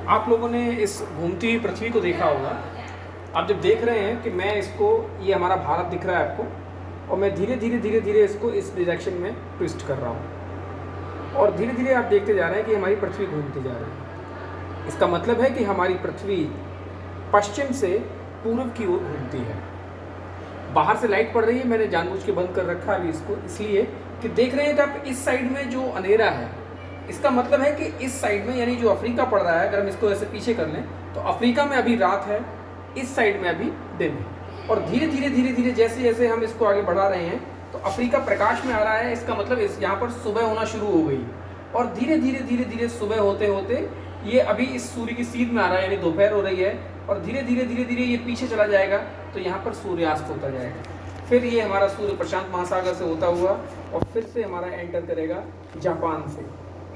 आप लोगों ने इस घूमती हुई पृथ्वी को देखा होगा। आप जब देख रहे हैं कि मैं इसको, ये हमारा भारत दिख रहा है आपको, और मैं धीरे धीरे इसको इस डायरेक्शन में ट्विस्ट कर रहा हूँ, और धीरे धीरे आप देखते जा रहे हैं कि हमारी पृथ्वी घूमती जा रही है। इसका मतलब है कि हमारी पृथ्वी पश्चिम से पूर्व की ओर घूमती है। बाहर से लाइट पड़ रही है, मैंने जानबूझ के बंद कर रखा है अभी इसको, इसलिए कि देख रहे हैं कि आप इस साइड में जो अंधेरा है, इसका मतलब है कि इस साइड में, यानी जो अफ्रीका पड़ रहा है, अगर हम इसको ऐसे पीछे कर लें तो अफ्रीका में अभी रात है, इस साइड में अभी दिन है। और धीरे धीरे जैसे जैसे हम इसको आगे बढ़ा रहे हैं तो अफ्रीका प्रकाश में आ रहा है। इसका मतलब इस यहाँ पर सुबह होना शुरू हो गई, और धीरे धीरे सुबह होते होते ये अभी इस सूर्य की सीध में आ रहा है, यानी दोपहर हो रही है, और धीरे धीरे ये पीछे चला जाएगा तो यहाँ पर सूर्यास्त होता जाएगा। फिर ये हमारा सूर्य प्रशांत महासागर से होता हुआ और फिर से हमारा एंटर करेगा जापान से।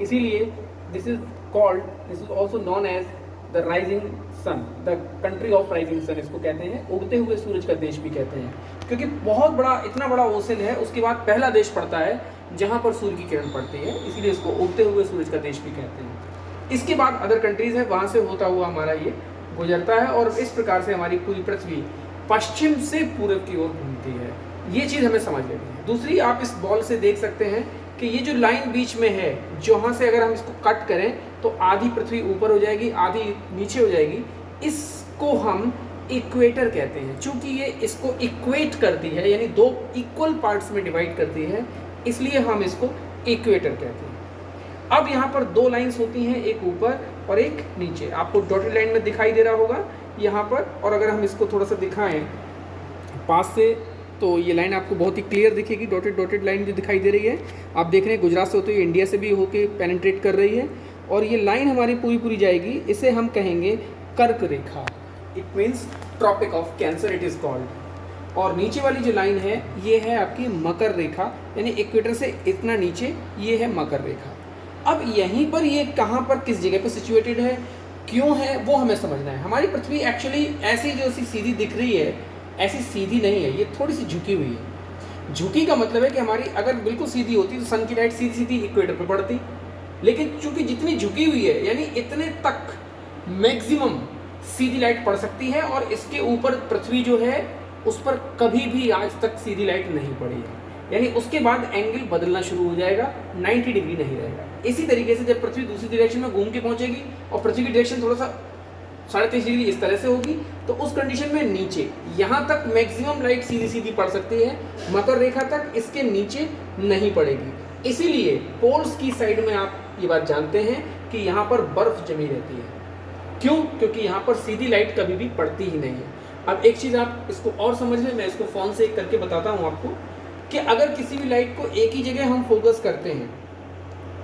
इसीलिए this is also known as the rising sun, the country of rising sun इसको कहते हैं, उगते हुए सूरज का देश भी कहते हैं, क्योंकि बहुत बड़ा, इतना बड़ा ओशन है, उसके बाद पहला देश पड़ता है जहाँ पर सूर्य की किरण पड़ती है, इसीलिए इसको उगते हुए सूरज का देश भी कहते हैं। इसके बाद अदर कंट्रीज है, वहाँ से होता हुआ हमारा ये गुजरता है, और इस प्रकार से हमारी पूरी पृथ्वी पश्चिम से पूर्व की ओर घूमती है। ये चीज़ हमें समझ लेनी है। दूसरी, आप इस बॉल से देख सकते हैं कि ये जो लाइन बीच में है, जहाँ से अगर हम इसको कट करें तो आधी पृथ्वी ऊपर हो जाएगी, आधी नीचे हो जाएगी। इसको हम इक्वेटर कहते हैं। चूंकि ये इसको इक्वेट करती है, यानी दो इक्वल पार्ट्स में डिवाइड करती है, इसलिए हम इसको इक्वेटर कहते हैं। अब यहाँ पर दो लाइंस होती हैं, एक ऊपर और एक नीचे। आपको डॉटेड लाइन में दिखाई दे रहा होगा यहाँ पर, और अगर हम इसको थोड़ा सा दिखाएं पास से तो ये लाइन आपको बहुत ही क्लियर दिखेगी। डॉटेड लाइन जो दिखाई दे रही है, आप देख रहे हैं गुजरात से होते हुए इंडिया से भी होके पेनिट्रेट कर रही है, और ये लाइन हमारी पूरी जाएगी। इसे हम कहेंगे कर्क रेखा। It means tropic of cancer it is called. और नीचे वाली जो लाइन है ये है आपकी मकर रेखा, यानी इक्वेटर से इतना नीचे ये है मकर रेखा। अब यहीं पर ये कहाँ पर, किस जगह पर सिचुएटेड है, क्यों है, वो हमें समझना है। हमारी पृथ्वी एक्चुअली ऐसी जो सी सीधी दिख रही है, ऐसी सीधी नहीं है, ये थोड़ी सी झुकी हुई है। झुकी का मतलब है कि हमारी अगर बिल्कुल सीधी होती तो सन की लाइट सीधी इक्वेटर पर पड़ती, लेकिन चूंकि जितनी झुकी हुई है, यानी इतने तक मैक्सिमम सीधी लाइट पड़ सकती है, और इसके ऊपर पृथ्वी जो है उस पर कभी भी आज तक सीधी लाइट नहीं पड़ी है, यानी उसके बाद एंगल बदलना शुरू हो जाएगा, 90 डिग्री नहीं रहेगा। इसी तरीके से जब पृथ्वी दूसरी डायरेक्शन में घूम के पहुंचेगी और पृथ्वी की डायरेक्शन थोड़ा सा 23.5 डिग्री इस तरह से होगी, तो उस कंडीशन में नीचे यहाँ तक मैक्सिमम लाइट सीधी पड़ सकती है, मकर रेखा तक, इसके नीचे नहीं पड़ेगी। इसीलिए पोल्स की साइड में आप ये बात जानते हैं कि यहाँ पर बर्फ जमी रहती है। क्यों? क्योंकि यहाँ पर सीधी लाइट कभी भी पड़ती ही नहीं है। अब एक चीज़ आप इसको और समझ लें, मैं इसको फ़ोन से करके बताता हूँ आपको, कि अगर किसी भी लाइट को एक ही जगह हम फोकस करते हैं,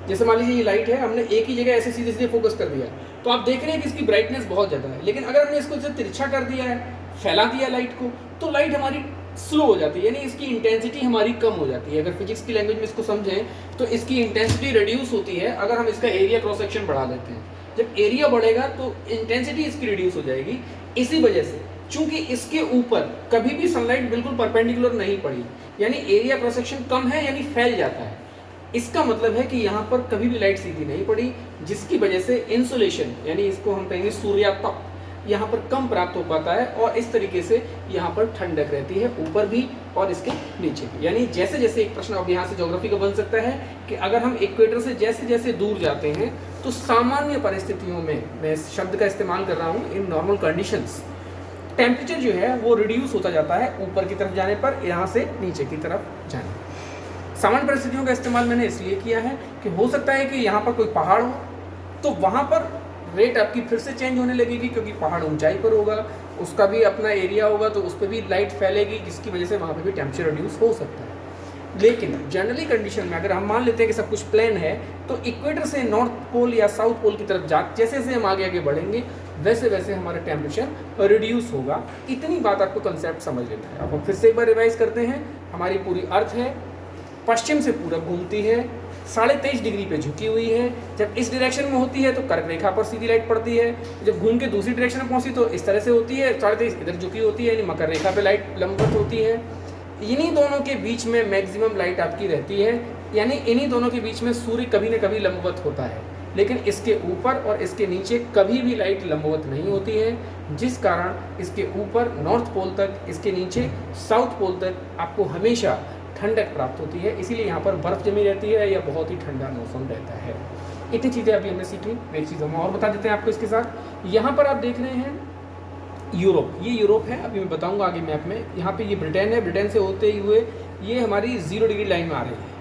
जैसे मान लीजिए ये लाइट है, हमने एक ही जगह ऐसे सीधे फोकस कर दिया, तो आप देख रहे हैं कि इसकी ब्राइटनेस बहुत ज़्यादा है। लेकिन अगर हमने इसको तिरछा कर दिया है, फैला दिया लाइट को, तो लाइट हमारी स्लो हो जाती है, यानी इसकी इंटेंसिटी हमारी कम हो जाती है। अगर फिजिक्स की लैंग्वेज में इसको समझें तो इसकी इंटेंसिटी रिड्यूस होती है अगर हम इसका एरिया क्रॉस सेक्शन बढ़ा देते हैं। जब एरिया बढ़ेगा तो इंटेंसिटी इसकी रिड्यूस हो जाएगी। इसी वजह से चूंकि इसके ऊपर कभी भी सनलाइट बिल्कुल परपेंडिकुलर नहीं पड़ी, यानी एरिया क्रॉस सेक्शन कम है, यानी फैल जाता है। इसका मतलब है कि यहाँ पर कभी भी लाइट सीधी नहीं पड़ी, जिसकी वजह से इंसुलेशन, यानी इसको हम कहेंगे सूर्यातप, यहाँ पर कम प्राप्त हो पाता है, और इस तरीके से यहाँ पर ठंडक रहती है, ऊपर भी और इसके नीचे भी। यानी जैसे जैसे, एक प्रश्न अब यहाँ से ज्योग्राफी का बन सकता है कि अगर हम इक्वेटर से जैसे जैसे दूर जाते हैं तो सामान्य परिस्थितियों में, मैं इस शब्द का इस्तेमाल कर रहा हूँ, इन नॉर्मल कंडीशंस, टेम्परेचर जो है वो रिड्यूस होता जाता है ऊपर की तरफ जाने पर, यहाँ से नीचे की तरफ जाने पर। सामान्य परिस्थितियों का इस्तेमाल मैंने इसलिए किया है कि हो सकता है कि यहाँ पर कोई पहाड़ हो तो वहाँ पर रेट आपकी फिर से चेंज होने लगेगी, क्योंकि पहाड़ ऊंचाई पर होगा, उसका भी अपना एरिया होगा, तो उस पर भी लाइट फैलेगी, जिसकी वजह से वहाँ पर भी टेम्परेचर रिड्यूस हो सकता है। लेकिन जनरली कंडीशन में अगर हम मान लेते हैं कि सब कुछ प्लेन है, तो इक्वेटर से नॉर्थ पोल या साउथ पोल की तरफ जैसे जैसे हम आगे बढ़ेंगे वैसे वैसे हमारा टेम्परेचर रिड्यूस होगा। इतनी बात आपको कंसेप्ट समझ लेना है। अब हम फिर से एक बार रिवाइज करते हैं। हमारी पूरी अर्थ है, पश्चिम से पूरब घूमती है, 23.5 डिग्री पे झुकी हुई है। जब इस डायरेक्शन में होती है तो कर्क रेखा पर सीधी लाइट पड़ती है, जब घूम के दूसरी डायरेक्शन में पहुंचती तो इस तरह से होती है, 23.5 इधर झुकी होती है, यानी मकर रेखा पे लाइट लंबवत होती है। इन्हीं दोनों के बीच में मैक्सिमम लाइट आपकी रहती है, यानी इन्हीं दोनों के बीच में सूर्य कभी न कभी लंबवत होता है। लेकिन इसके ऊपर और इसके नीचे कभी भी लाइट लंबवत नहीं होती है, जिस कारण इसके ऊपर नॉर्थ पोल तक, इसके नीचे साउथ पोल तक आपको हमेशा ठंडक प्राप्त होती है। इसीलिए यहाँ पर बर्फ़ जमी रहती है या बहुत ही ठंडा मौसम रहता है। इतनी चीज़ें अभी हमने सीखी। एक चीज़ हम और बता देते हैं आपको इसके साथ। यहाँ पर आप देख रहे हैं यूरोप, ये यूरोप है, अभी मैं बताऊंगा आगे मैप में। यहाँ पे ये ब्रिटेन है, ब्रिटेन से होते हुए ये हमारी 0 डिग्री लाइन में आ रही है।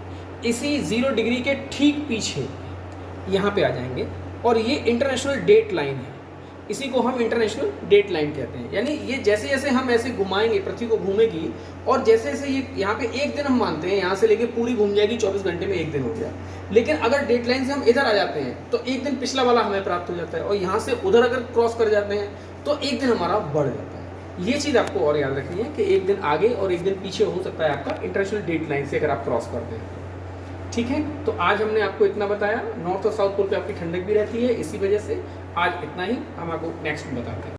इसी 0 डिग्री के ठीक पीछे यहाँ पे आ जाएंगे और ये इंटरनेशनल डेट लाइन है, इसी को हम इंटरनेशनल डेट लाइन कहते हैं। यानी ये जैसे जैसे हम ऐसे घुमाएंगे, पृथ्वी को घूमेगी, और जैसे जैसे ये यहाँ पे एक दिन हम मानते हैं, यहाँ से लेके पूरी घूम जाएगी, 24 घंटे में एक दिन हो गया। लेकिन अगर डेट लाइन से हम इधर आ जाते हैं तो एक दिन पिछला वाला हमें प्राप्त हो जाता है, और यहाँ से उधर अगर क्रॉस कर जाते हैं तो एक दिन हमारा बढ़ जाता है। ये चीज़ आपको और याद रखनी है कि एक दिन आगे और एक दिन पीछे हो सकता है आपका इंटरनेशनल डेट लाइन से, अगर आप क्रॉस करते हैं। ठीक है, तो आज हमने आपको इतना बताया। नॉर्थ और साउथ पोल पे आपकी ठंडक भी रहती है, इसी वजह से आज इतना ही। हम आपको नेक्स्ट में बताते हैं।